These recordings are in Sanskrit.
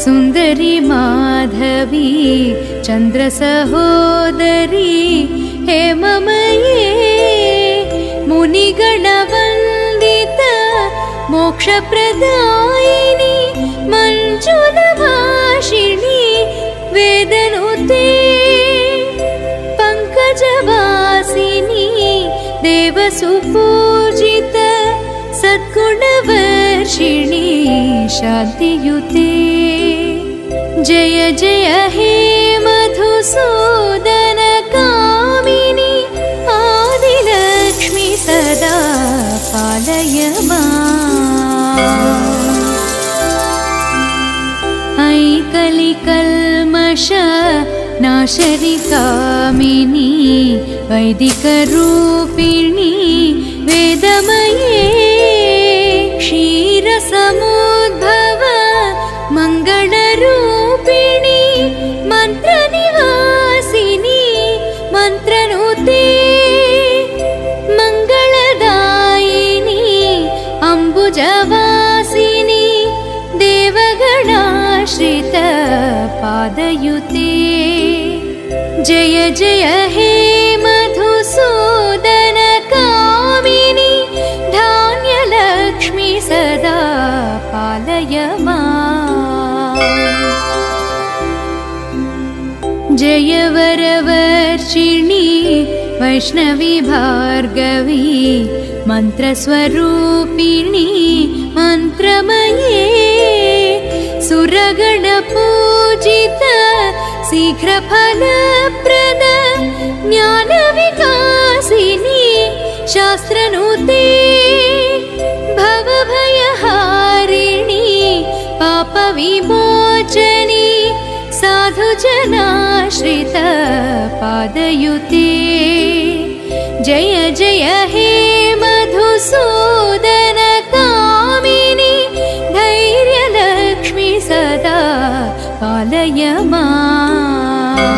सुन्दरी माधवी चन्द्रसहोदरी हेममये मुनिगणवन्दित मोक्षप्रदायिनी मञ्जुलभाषिणी वेदनुते पङ्कजवासिनी देवसुपूजित सद्गुणवर्षिणी शान्तियुते जय जय हे मधुसूदन कामिनी आदिलक्ष्मी सदा पालय माम्। ऐ कलिकल्मष नाशरि कामिनी वैदिकरूपिणी वेदमये क्षीरसमुद्भव मङ्गलरूपिणी मन्त्रनिवासिनी मन्त्रनुते मङ्गलदायिनी अम्बुजवासिनी देवगणाश्रित पादयुते जय जय हे मधुसूदन कामिनी धान्यलक्ष्मी सदा पालय माम्। जय वरवर्षिणी वैष्णवी भार्गवी मन्त्रस्वरूपिणी मन्त्रमये सुरगणपूजित शीघ्रफलप्रद ज्ञानविकासिनी शास्त्रनुते भवभयहारिणी पापविमोचनी साधुजनाश्रित पादयुते जय जय हे मधुसूदन कामिनी धैर्यलक्ष्मी सदा पालय माम्।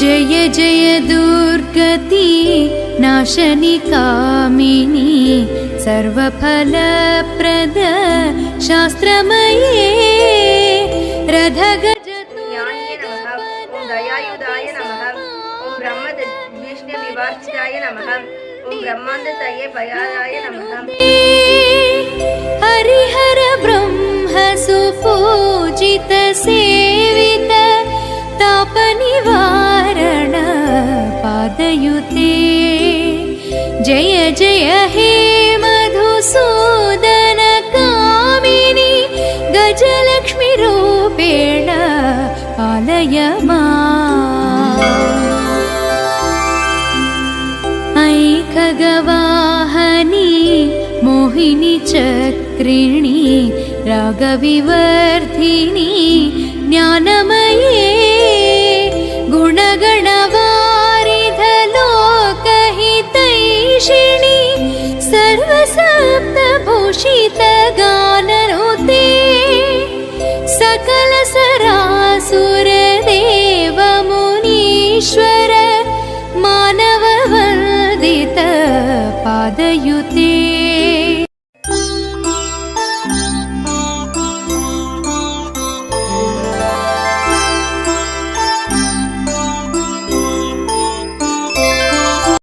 जय जय दुर्गति नाशनि कामिनी सर्वफलप्रद शास्त्रमये ज्ञानिये नमः। ओं दयायुधाय नमः। ओं ब्रह्मविष्णुविवर्जिताय नमः। ओं ब्रह्मानन्दतये भयाय नमः। हरिहर ब्रह्म सुपूजित सेवित तापनिवारण पादयुते जय जय हे मधुसूदन कामिनी गजलक्ष्मी रूपेण पालय माम्। ऐ खगवाहनी मोहिनी चक्रिणी रागविवर्धिनी ज्ञानमये गुणगणवा